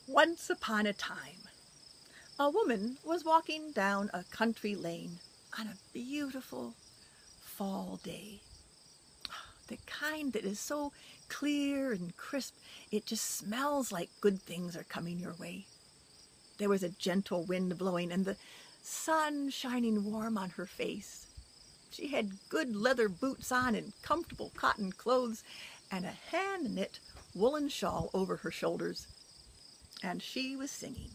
Once upon a time, a woman was walking down a country lane on a beautiful fall day. The kind that is so clear and crisp, it just smells like good things are coming your way. There was a gentle wind blowing and the sun shining warm on her face. She had good leather boots on and comfortable cotton clothes and a hand-knit woolen shawl over her shoulders. And she was singing,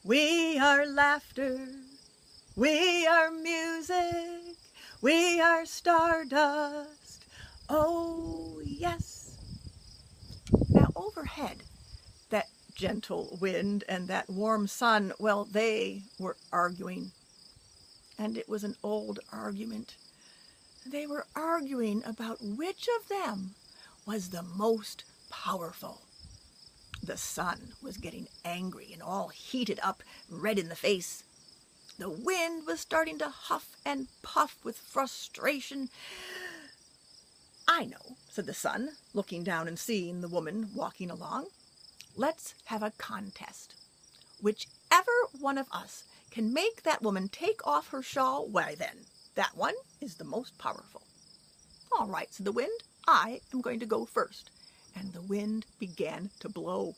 "We are laughter, we are music, we are stardust, oh yes." Now overhead, that gentle wind and that warm sun, well, they were arguing. And it was an old argument. They were arguing about which of them was the most powerful. The sun was getting angry and all heated up, red in the face. The wind was starting to huff and puff with frustration. "I know," said the sun, looking down and seeing the woman walking along. "Let's have a contest. Whichever one of us can make that woman take off her shawl, why then, that one is the most powerful." "All right," said the wind, "I am going to go first." And the wind began to blow.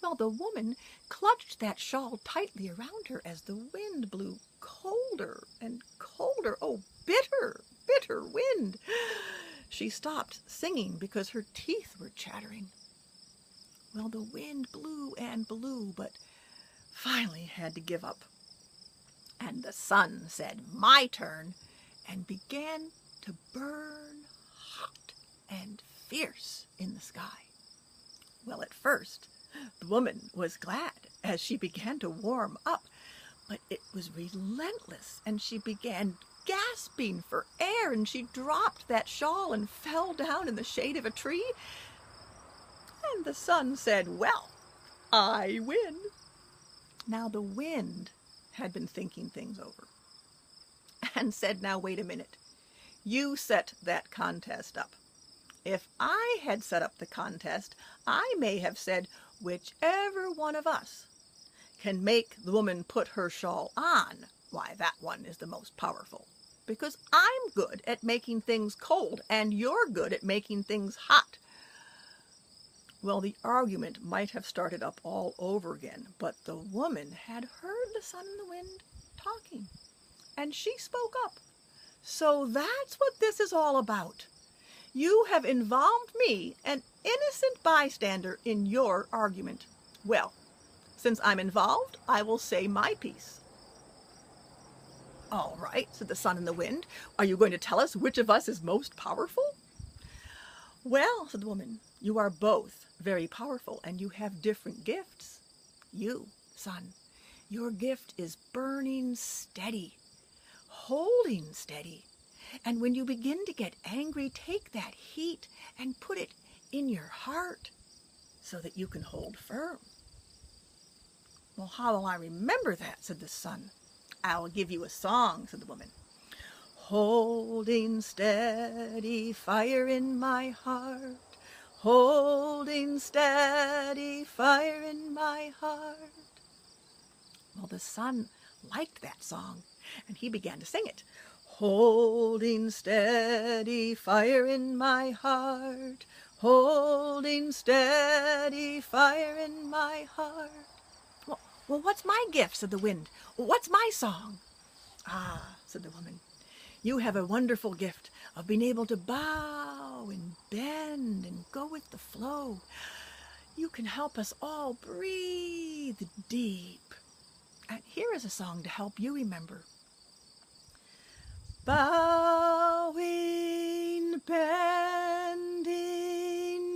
Well, the woman clutched that shawl tightly around her as the wind blew colder and colder. Oh, bitter, bitter wind! She stopped singing because her teeth were chattering. Well, the wind blew and blew, but finally had to give up. And the sun said, "My turn," and began to burn hot and fierce in the sky. Well, at first, the woman was glad as she began to warm up, but it was relentless, and she began gasping for air, and she dropped that shawl and fell down in the shade of a tree. And the sun said, "Well, I win." Now the wind had been thinking things over and said, "Now wait a minute. You set that contest up. If I had set up the contest, I may have said, whichever one of us can make the woman put her shawl on, why, that one is the most powerful. Because I'm good at making things cold and you're good at making things hot." Well, the argument might have started up all over again, but the woman had heard the sun and the wind talking, and she spoke up. "So that's what this is all about. You have involved me, an innocent bystander, in your argument. Well, since I'm involved, I will say my piece." "All right," said the sun and the wind. "Are you going to tell us which of us is most powerful?" "Well," said the woman, "you are both very powerful, and you have different gifts. You, sun, your gift is burning steady, holding steady. And when you begin to get angry, take that heat and put it in your heart so that you can hold firm." "Well, how will I remember that?" said the sun. "I'll give you a song," said the woman. "Holding steady, fire in my heart. Holding steady, fire in my heart." Well, the sun liked that song, and he began to sing it. "Holding steady, fire in my heart. Holding steady, fire in my heart." Well, what's my gift?" said the wind. "What's my song?" "Ah," said the woman, "you have a wonderful gift of being able to bow and bend and go with the flow. You can help us all breathe deep. And here is a song to help you remember. Bowing, bending,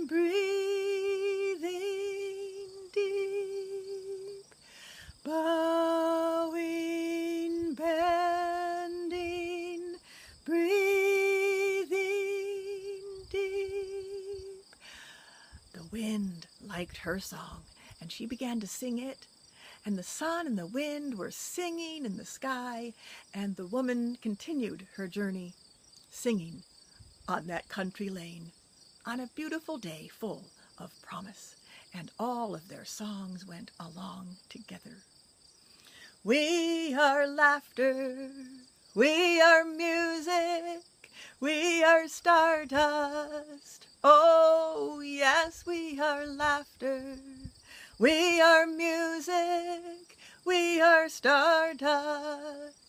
breathing deep. Bowing, bending, breathing deep. The wind liked her song, and she began to sing it. And the sun and the wind were singing in the sky, and the woman continued her journey, singing on that country lane, on a beautiful day full of promise and all of their songs went along together. We are laughter, we are music, we are stardust. Oh, yes, we are laughter, we are music, we are stardust.